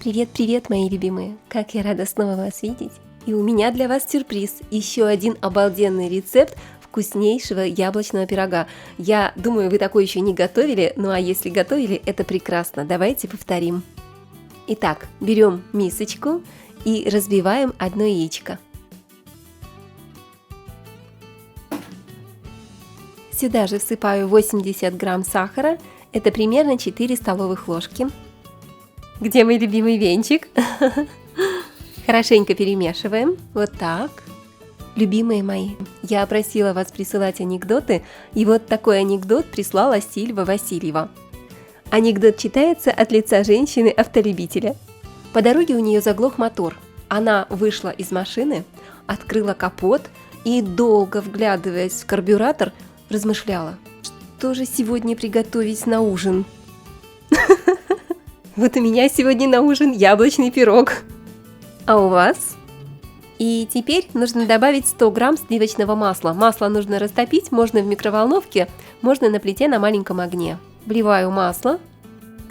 Привет-привет, мои любимые! Как я рада снова вас видеть! И у меня для вас сюрприз! Еще один обалденный рецепт вкуснейшего яблочного пирога. Я думаю, вы такой еще не готовили, ну а если готовили, это прекрасно. Давайте повторим. Итак, берем мисочку и разбиваем одно яичко. Сюда же всыпаю 80 грамм сахара, это примерно 4 столовых ложки. Где мой любимый венчик? Хорошенько перемешиваем, вот так. Любимые мои, я просила вас присылать анекдоты, и вот такой анекдот прислала Сильва Васильева. Анекдот читается от лица женщины-автолюбителя. По дороге у нее заглох мотор. Она вышла из машины, открыла капот и, долго вглядываясь в карбюратор, размышляла, что же сегодня приготовить на ужин. Вот у меня сегодня на ужин яблочный пирог. А у вас? И теперь нужно добавить 100 грамм сливочного масла. Масло нужно растопить, можно в микроволновке, можно на плите на маленьком огне. Вливаю масло.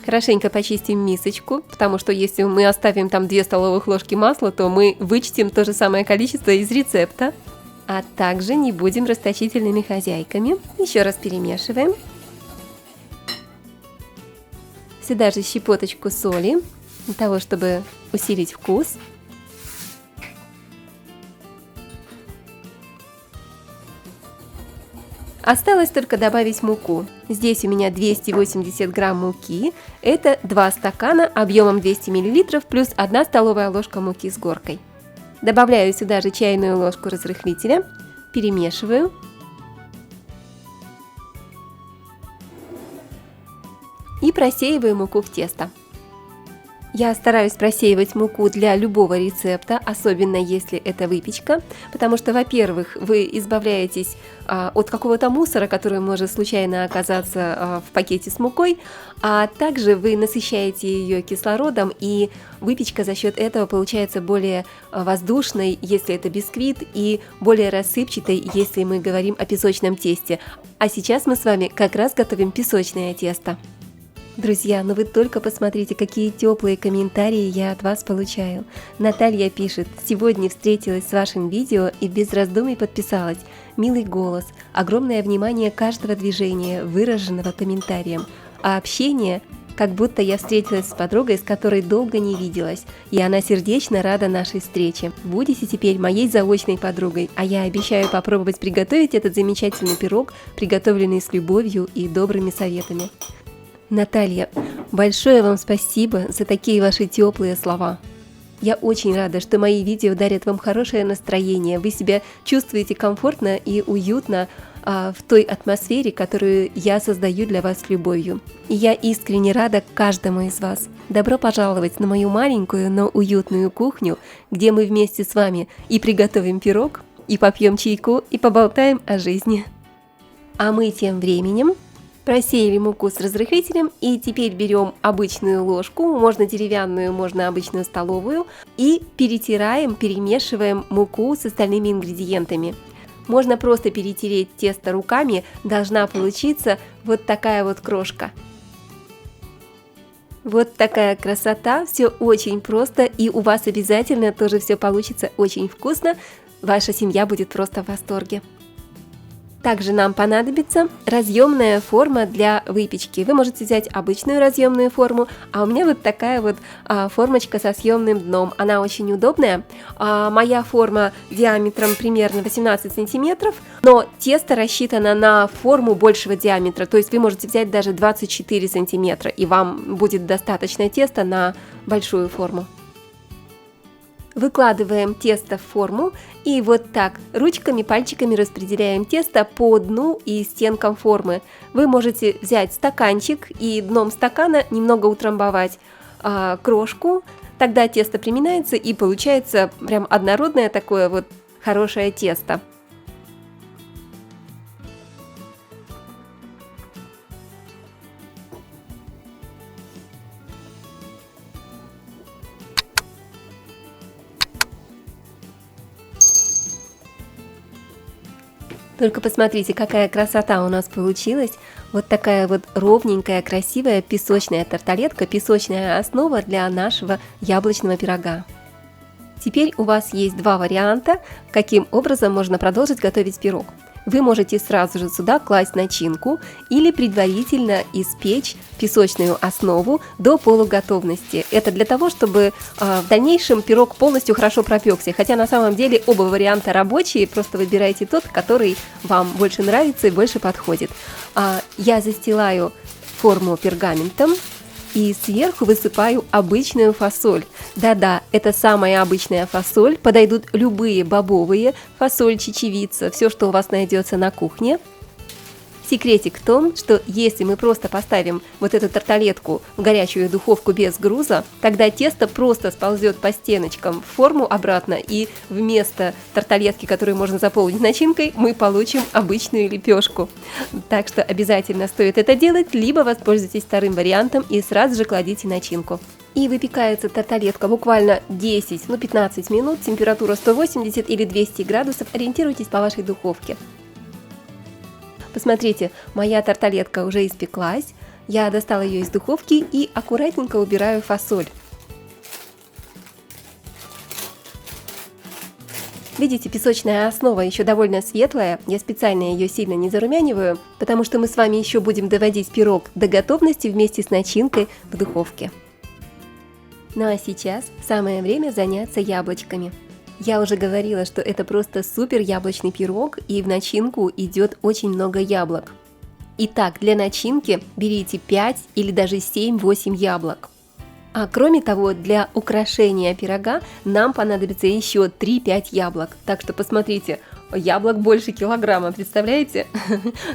Хорошенько почистим мисочку, потому что если мы оставим там 2 столовых ложки масла, то мы вычтем то же самое количество из рецепта. А также не будем расточительными хозяйками. Еще раз перемешиваем. Сюда же щепоточку соли, для того, чтобы усилить вкус. Осталось только добавить муку. Здесь у меня 280 грамм муки. Это 2 стакана объемом 200 мл плюс 1 столовая ложка муки с горкой. Добавляю сюда же чайную ложку разрыхлителя. Перемешиваю. И просеиваю муку в тесто. Я стараюсь просеивать муку для любого рецепта, особенно если это выпечка, потому что, во-первых, вы избавляетесь от какого-то мусора, который может случайно оказаться в пакете с мукой, а также вы насыщаете ее кислородом, и выпечка за счет этого получается более воздушной, если это бисквит, и более рассыпчатой, если мы говорим о песочном тесте. А сейчас мы с вами как раз готовим песочное тесто. Друзья, ну вы только посмотрите, какие теплые комментарии я от вас получаю. Наталья пишет: сегодня встретилась с вашим видео и без раздумий подписалась. Милый голос, огромное внимание каждого движения, выраженного комментарием. А общение, как будто я встретилась с подругой, с которой долго не виделась, и она сердечно рада нашей встрече. Будете теперь моей заочной подругой, а я обещаю попробовать приготовить этот замечательный пирог, приготовленный с любовью и добрыми советами. Наталья, большое вам спасибо за такие ваши теплые слова. Я очень рада, что мои видео дарят вам хорошее настроение. Вы себя чувствуете комфортно и уютно в той атмосфере, которую я создаю для вас с любовью. И я искренне рада каждому из вас. Добро пожаловать на мою маленькую, но уютную кухню, где мы вместе с вами и приготовим пирог, и попьем чайку, и поболтаем о жизни. А мы тем временем просеяли муку с разрыхлителем, и теперь берем обычную ложку, можно деревянную, можно обычную столовую, и перетираем, перемешиваем муку с остальными ингредиентами. Можно просто перетереть тесто руками, должна получиться вот такая вот крошка. Вот такая красота, все очень просто, и у вас обязательно тоже все получится очень вкусно, ваша семья будет просто в восторге. Также нам понадобится разъемная форма для выпечки. Вы можете взять обычную разъемную форму, а у меня вот такая вот формочка со съемным дном. Она очень удобная. Моя форма диаметром примерно 18 сантиметров, но тесто рассчитано на форму большего диаметра. То есть вы можете взять даже 24 сантиметра, и вам будет достаточно теста на большую форму. Выкладываем тесто в форму и вот так ручками, пальчиками распределяем тесто по дну и стенкам формы. Вы можете взять стаканчик и дном стакана немного утрамбовать крошку, тогда тесто приминается и получается прям однородное такое вот хорошее тесто. Только посмотрите, какая красота у нас получилась. Вот такая вот ровненькая, красивая песочная тарталетка, песочная основа для нашего яблочного пирога. Теперь у вас есть два варианта, каким образом можно продолжить готовить пирог. Вы можете сразу же сюда класть начинку или предварительно испечь песочную основу до полуготовности. Это для того, чтобы в дальнейшем пирог полностью хорошо пропекся. Хотя на самом деле оба варианта рабочие, просто выбирайте тот, который вам больше нравится и больше подходит. Я застилаю форму пергаментом и сверху высыпаю обычную фасоль. Да-да, это самая обычная фасоль, подойдут любые бобовые, фасоль, чечевица, все, что у вас найдется на кухне. Секретик в том, что если мы просто поставим вот эту тарталетку в горячую духовку без груза, тогда тесто просто сползет по стеночкам в форму обратно, и вместо тарталетки, которую можно заполнить начинкой, мы получим обычную лепешку. Так что обязательно стоит это делать, либо воспользуйтесь вторым вариантом и сразу же кладите начинку. И выпекается тарталетка буквально 10-15 минут, температура 180 или 200 градусов, ориентируйтесь по вашей духовке. Посмотрите, моя тарталетка уже испеклась, я достала ее из духовки и аккуратненько убираю фасоль. Видите, песочная основа еще довольно светлая, я специально ее сильно не зарумяниваю, потому что мы с вами еще будем доводить пирог до готовности вместе с начинкой в духовке. Ну а сейчас самое время заняться яблочками. Я уже говорила, что это просто супер яблочный пирог, и в начинку идет очень много яблок. Итак, для начинки берите 5 или даже 7-8 яблок. А кроме того, для украшения пирога нам понадобится еще 3-5 яблок. Так что посмотрите, яблок больше килограмма, представляете?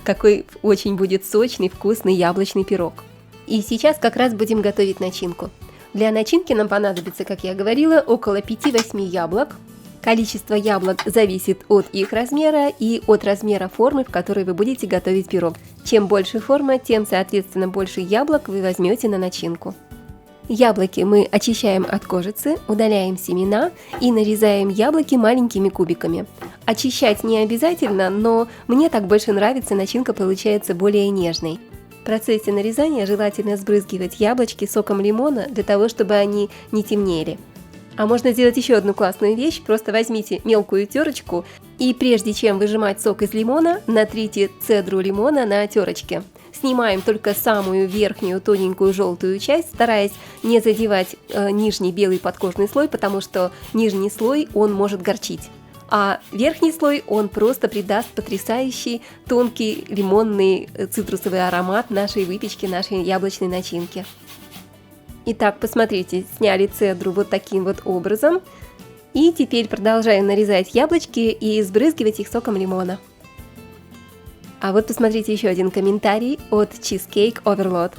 Какой очень будет сочный, вкусный яблочный пирог. И сейчас как раз будем готовить начинку. Для начинки нам понадобится, как я говорила, около 5-8 яблок. Количество яблок зависит от их размера и от размера формы, в которой вы будете готовить пирог. Чем больше форма, тем, соответственно, больше яблок вы возьмете на начинку. Яблоки мы очищаем от кожицы, удаляем семена и нарезаем яблоки маленькими кубиками. Очищать не обязательно, но мне так больше нравится, начинка получается более нежной. В процессе нарезания желательно сбрызгивать яблочки соком лимона для того, чтобы они не темнели. А можно сделать еще одну классную вещь, просто возьмите мелкую терочку и прежде чем выжимать сок из лимона, натрите цедру лимона на терочке. Снимаем только самую верхнюю тоненькую желтую часть, стараясь не задевать нижний белый подкожный слой, потому что нижний слой он может горчить. А верхний слой он просто придаст потрясающий тонкий лимонный цитрусовый аромат нашей выпечки, нашей яблочной начинки. Итак, посмотрите, сняли цедру вот таким вот образом. И теперь продолжаем нарезать яблочки и сбрызгивать их соком лимона. А вот посмотрите еще один комментарий от Cheesecake Overload.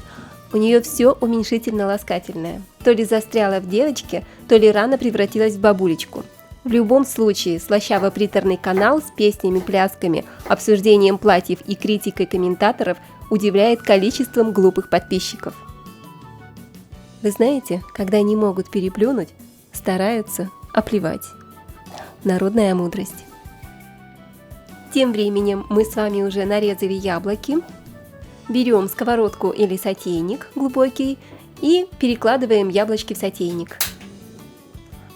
У нее все уменьшительно-ласкательное. То ли застряла в девочке, то ли рано превратилась в бабулечку. В любом случае, слащаво-приторный канал с песнями, плясками, обсуждением платьев и критикой комментаторов удивляет количеством глупых подписчиков. Вы знаете, когда не могут переплюнуть, стараются оплевать. Народная мудрость. Тем временем мы с вами уже нарезали яблоки. Берем сковородку или сотейник глубокий и перекладываем яблочки в сотейник.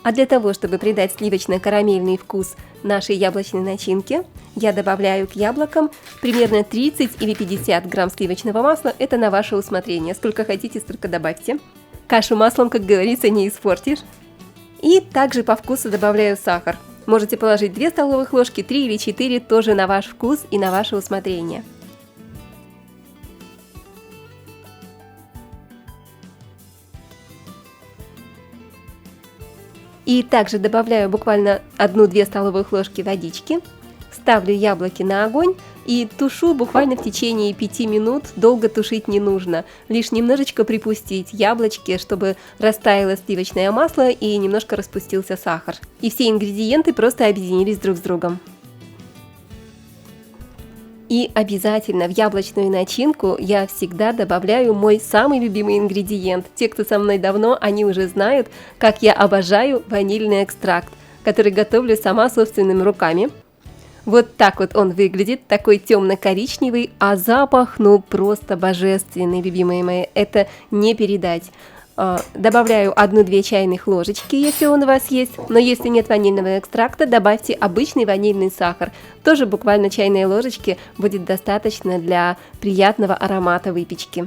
А для того, чтобы придать сливочно-карамельный вкус нашей яблочной начинке, я добавляю к яблокам примерно 30 или 50 грамм сливочного масла. Это на ваше усмотрение. Сколько хотите, столько добавьте. Кашу маслом, как говорится, не испортишь. И также по вкусу добавляю сахар. Можете положить 2 столовых ложки, 3 или 4, тоже на ваш вкус и на ваше усмотрение. И также добавляю буквально 1-2 столовых ложки водички. Ставлю яблоки на огонь и тушу буквально в течение 5 минут, долго тушить не нужно. Лишь немножечко припустить яблочки, чтобы растаяло сливочное масло и немножко распустился сахар. И все ингредиенты просто объединились друг с другом. И обязательно в яблочную начинку я всегда добавляю мой самый любимый ингредиент. Те, кто со мной давно, они уже знают, как я обожаю ванильный экстракт, который готовлю сама собственными руками. Вот так вот он выглядит, такой темно-коричневый, а запах, ну, просто божественный, любимые мои, это не передать. Добавляю 1-2 чайных ложечки, если он у вас есть, но если нет ванильного экстракта, добавьте обычный ванильный сахар. Тоже буквально чайные ложечки будет достаточно для приятного аромата выпечки.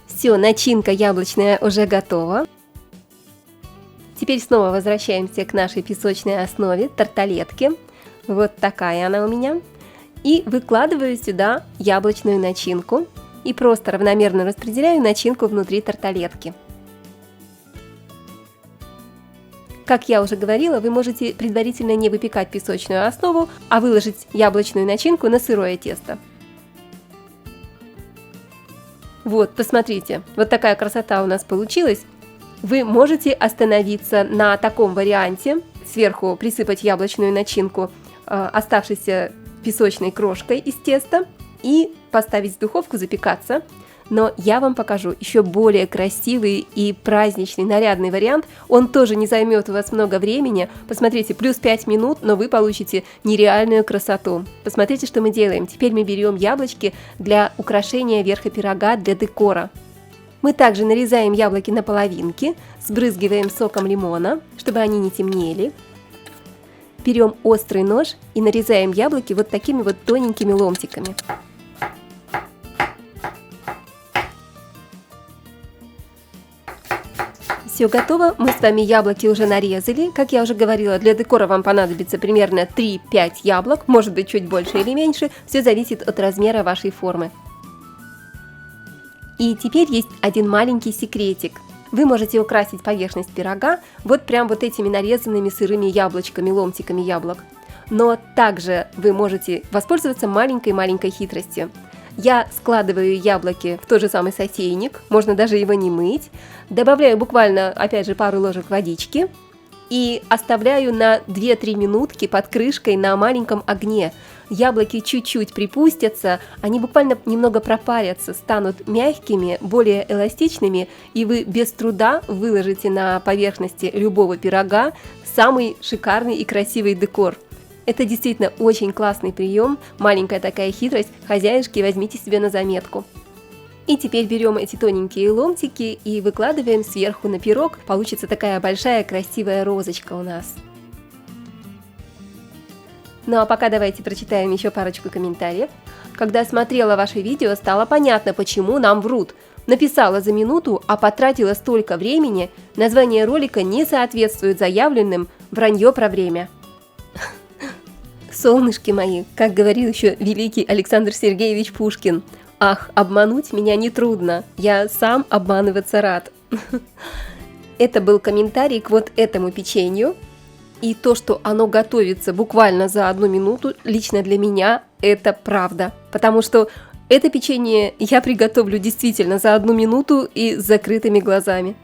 Все, начинка яблочная уже готова. Теперь снова возвращаемся к нашей песочной основе, тарталетке. Вот такая она у меня. И выкладываю сюда яблочную начинку. И просто равномерно распределяю начинку внутри тарталетки. Как я уже говорила, вы можете предварительно не выпекать песочную основу, а выложить яблочную начинку на сырое тесто. Вот, посмотрите, вот такая красота у нас получилась. Вы можете остановиться на таком варианте, сверху присыпать яблочную начинку оставшейся песочной крошкой из теста и поставить в духовку запекаться. Но я вам покажу еще более красивый и праздничный, нарядный вариант. Он тоже не займет у вас много времени. Посмотрите, плюс 5 минут, но вы получите нереальную красоту. Посмотрите, что мы делаем. Теперь мы берем яблочки для украшения верха пирога, для декора. Мы также нарезаем яблоки на половинки, сбрызгиваем соком лимона, чтобы они не темнели. Берем острый нож и нарезаем яблоки вот такими вот тоненькими ломтиками. Все готово, мы с вами яблоки уже нарезали. Как я уже говорила, для декора вам понадобится примерно 3-5 яблок, может быть чуть больше или меньше, все зависит от размера вашей формы. И теперь есть один маленький секретик. Вы можете украсить поверхность пирога вот прям вот этими нарезанными сырыми яблочками, ломтиками яблок. Но также вы можете воспользоваться маленькой-маленькой хитростью. Я складываю яблоки в тот же самый сотейник, можно даже его не мыть. Добавляю буквально, опять же, пару ложек водички и оставляю на 2-3 минутки под крышкой на маленьком огне. Яблоки чуть-чуть припустятся, они буквально немного пропарятся, станут мягкими, более эластичными, и вы без труда выложите на поверхности любого пирога самый шикарный и красивый декор. Это действительно очень классный прием, маленькая такая хитрость, хозяюшки, возьмите себе на заметку. И теперь берем эти тоненькие ломтики и выкладываем сверху на пирог, получится такая большая красивая розочка у нас. Ну а пока давайте прочитаем еще парочку комментариев. Когда смотрела ваше видео, стало понятно, почему нам врут. Написала за минуту, а потратила столько времени, название ролика не соответствует заявленным, вранье про время. Солнышки мои, как говорил еще великий Александр Сергеевич Пушкин, ах, обмануть меня нетрудно, я сам обманываться рад. Это был комментарий к вот этому печенью. И то, что оно готовится буквально за 1 минуту, лично для меня это правда. Потому что это печенье я приготовлю действительно за 1 минуту и с закрытыми глазами.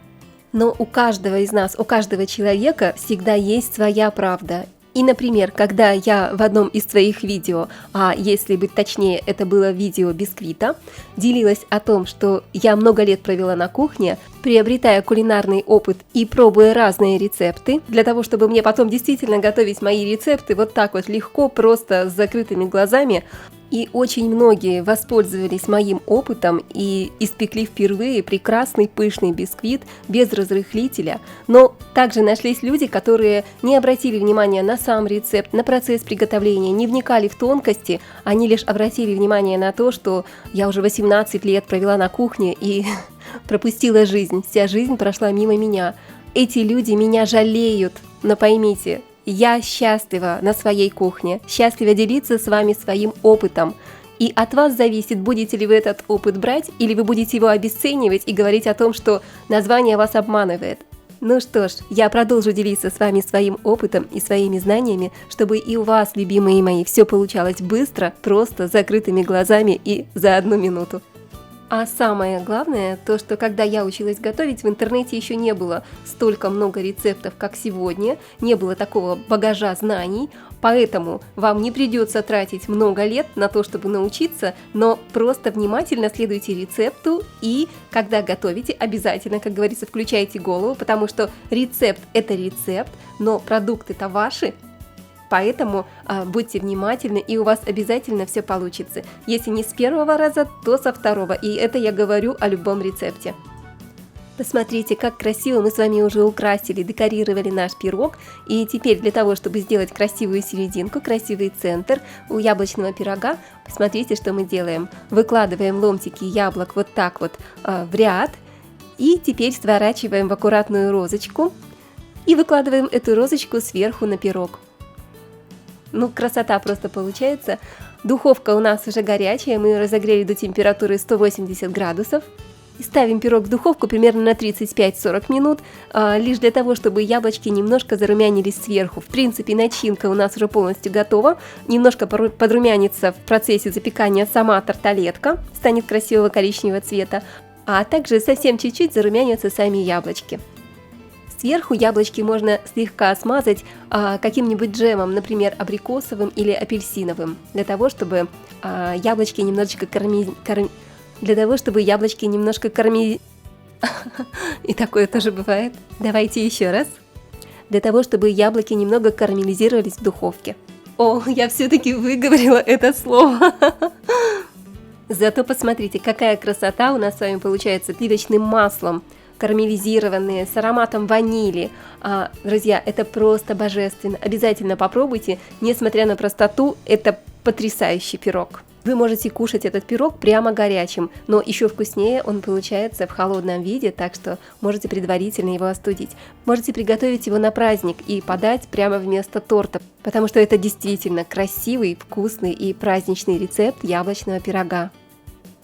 Но у каждого из нас, у каждого человека всегда есть своя правда. И, например, когда я в одном из своих видео, а если быть точнее, это было видео бисквита, делилась о том, что я много лет провела на кухне, приобретая кулинарный опыт и пробуя разные рецепты, для того, чтобы мне потом действительно готовить мои рецепты вот так вот легко, просто с закрытыми глазами. И очень многие воспользовались моим опытом и испекли впервые прекрасный пышный бисквит без разрыхлителя. Но также нашлись люди, которые не обратили внимания на сам рецепт, на процесс приготовления, не вникали в тонкости, они лишь обратили внимание на то, что я уже 18 лет провела на кухне и пропустила жизнь, вся жизнь прошла мимо меня. Эти люди меня жалеют, но поймите, я счастлива на своей кухне, счастлива делиться с вами своим опытом. И от вас зависит, будете ли вы этот опыт брать, или вы будете его обесценивать и говорить о том, что название вас обманывает. Ну что ж, я продолжу делиться с вами своим опытом и своими знаниями, чтобы и у вас, любимые мои, все получалось быстро, просто, с закрытыми глазами и за 1 минуту. А самое главное, то, что когда я училась готовить, в интернете еще не было столько много рецептов, как сегодня, не было такого багажа знаний, поэтому вам не придется тратить много лет на то, чтобы научиться, но просто внимательно следуйте рецепту и, когда готовите, обязательно, как говорится, включайте голову, потому что рецепт – это рецепт, но продукты-то ваши. Поэтому будьте внимательны, и у вас обязательно все получится. Если не с первого раза, то со второго. И это я говорю о любом рецепте. Посмотрите, как красиво мы с вами уже украсили, декорировали наш пирог. И теперь для того, чтобы сделать красивую серединку, красивый центр у яблочного пирога, посмотрите, что мы делаем. Выкладываем ломтики яблок вот так вот в ряд. И теперь сворачиваем в аккуратную розочку. И выкладываем эту розочку сверху на пирог. Ну, красота просто получается. Духовка у нас уже горячая, мы ее разогрели до температуры 180 градусов. И ставим пирог в духовку примерно на 35-40 минут, лишь для того, чтобы яблочки немножко зарумянились сверху. В принципе, начинка у нас уже полностью готова. Немножко подрумянится в процессе запекания сама тарталетка, станет красивого коричневого цвета, а также совсем чуть-чуть зарумянятся сами яблочки. Сверху яблочки можно слегка смазать каким-нибудь джемом, например, абрикосовым или апельсиновым, для того, чтобы яблочки немножечко И такое тоже бывает. Давайте еще раз. Для того, чтобы яблоки немного карамелизировались в духовке. О, я все-таки выговорила это слово. Зато посмотрите, какая красота у нас с вами получается сливочным маслом. Карамелизированные, с ароматом ванили. Друзья, это просто божественно. Обязательно попробуйте. Несмотря на простоту, это потрясающий пирог. Вы можете кушать этот пирог прямо горячим, но еще вкуснее он получается в холодном виде, так что можете предварительно его остудить. Можете приготовить его на праздник и подать прямо вместо торта, потому что это действительно красивый, вкусный и праздничный рецепт яблочного пирога.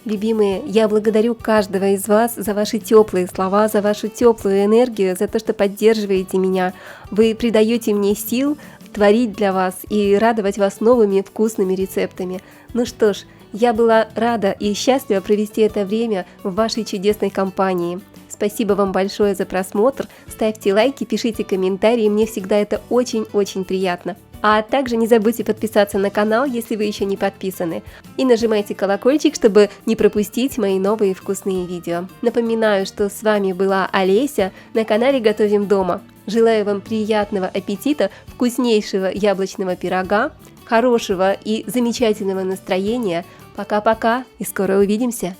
Любимые, я благодарю каждого из вас за ваши теплые слова, за вашу теплую энергию, за то, что поддерживаете меня. Вы придаете мне сил творить для вас и радовать вас новыми вкусными рецептами. Ну что ж, я была рада и счастлива провести это время в вашей чудесной компании. Спасибо вам большое за просмотр, ставьте лайки, пишите комментарии, мне всегда это очень-очень приятно. А также не забудьте подписаться на канал, если вы еще не подписаны. И нажимайте колокольчик, чтобы не пропустить мои новые вкусные видео. Напоминаю, что с вами была Олеся на канале Готовим дома. Желаю вам приятного аппетита, вкуснейшего яблочного пирога, хорошего и замечательного настроения. Пока-пока и скоро увидимся!